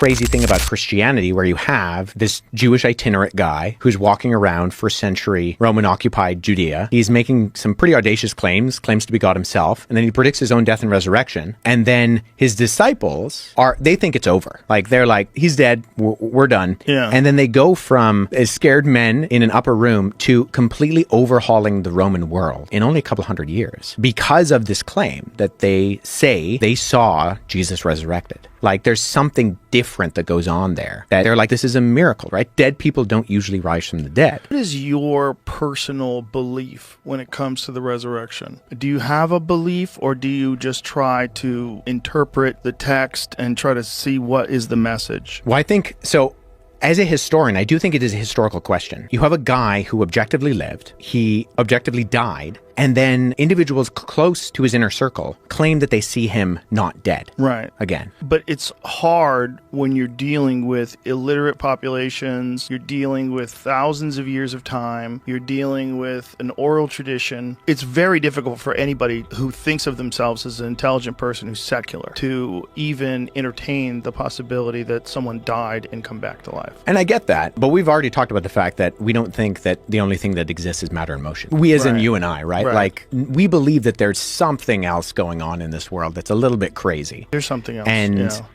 crazy thing about Christianity where you have this Jewish itinerant guy who's walking around first century Roman occupied Judea. He's making some pretty audacious claims to be God himself, and then he predicts his own death and resurrection. And then his disciples they think it's over. Like they're like, he's dead, we're done. Yeah. And then they go from as scared men in an upper room to completely overhauling the Roman world in only a couple hundred years because of this claim that they say they saw Jesus resurrected. Like there's something different that goes on there. That they're like, this is a miracle, right? Dead people don't usually rise from the dead. What is your personal belief when it comes to the resurrection? Do you have a belief, or do you just try to interpret the text and try to see what is the message? Well, I think so. As a historian, I do think it is a historical question. You have a guy who objectively lived, he objectively died, and then individuals close to his inner circle claim that they see him not dead. Right. Again. But it's hard when you're dealing with illiterate populations, you're dealing with thousands of years of time, you're dealing with an oral tradition. It's very difficult for anybody who thinks of themselves as an intelligent person who's secular to even entertain the possibility that someone died and come back to life. And I get that, but we've already talked about the fact that we don't think that the only thing that exists is matter and motion. We as in you and I, right? Like, we believe that there's something else going on in this world that's a little bit crazy. There's something else.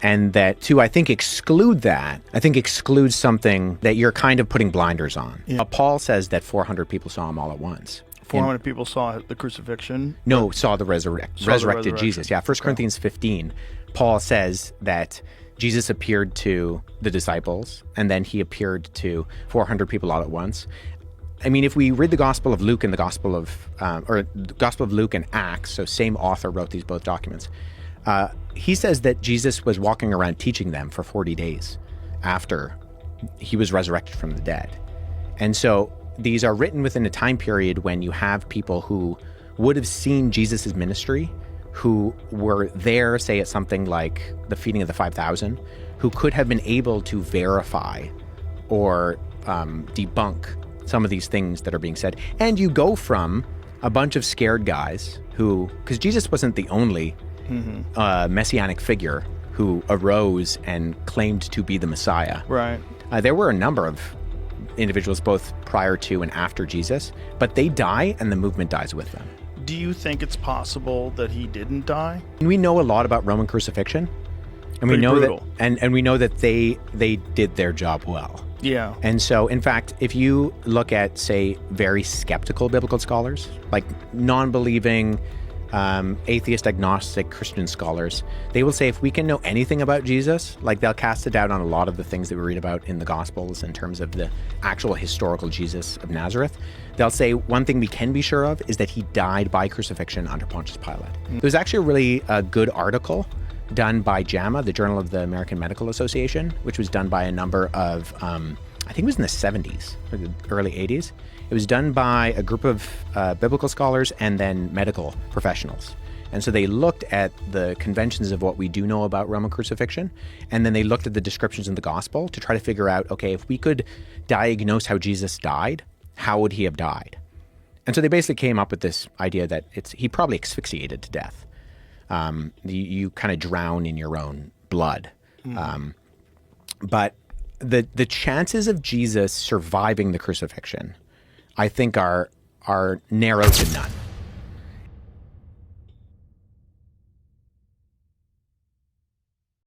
And that, to, I think, exclude that, I think excludes something that you're kind of putting blinders on. Yeah. Paul says that 400 people saw him all at once. 400 people saw the crucifixion? No, saw the resurrected Jesus. Yeah, 1 Corinthians 15, Paul says that Jesus appeared to the disciples, and then he appeared to 400 people all at once. I mean, if we read the Gospel of Luke and the Gospel of Luke and Acts, so same author wrote these both documents, he says that Jesus was walking around teaching them for 40 days after he was resurrected from the dead. And so these are written within a time period when you have people who would have seen Jesus's ministry, who were there, say, at something like the feeding of the 5,000, who could have been able to verify or debunk some of these things that are being said. And you go from a bunch of scared guys who, because Jesus wasn't the only messianic figure who arose and claimed to be the Messiah. Right. There were a number of individuals both prior to and after Jesus, but they die and the movement dies with them. Do you think it's possible that he didn't die? We know a lot about Roman crucifixion, and we know brutal. that, and we know that they did their job well. Yeah. And so, in fact, if you look at, say, very skeptical biblical scholars, like non-believing, atheist, agnostic, Christian scholars, they will say if we can know anything about Jesus, like they'll cast a doubt on a lot of the things that we read about in the Gospels in terms of the actual historical Jesus of Nazareth. They'll say one thing we can be sure of is that he died by crucifixion under Pontius Pilate. There was actually a really good article done by JAMA, the Journal of the American Medical Association, which was done by a number of, I think it was in the 70s or the early 80s. It was done by a group of biblical scholars and then medical professionals. And so they looked at the conventions of what we do know about Roman crucifixion, and then they looked at the descriptions in the gospel to try to figure out, okay, if we could diagnose how Jesus died, how would he have died? And so they basically came up with this idea that he probably asphyxiated to death. You kind of drown in your own blood. But the chances of Jesus surviving the crucifixion, I think, are narrow to none.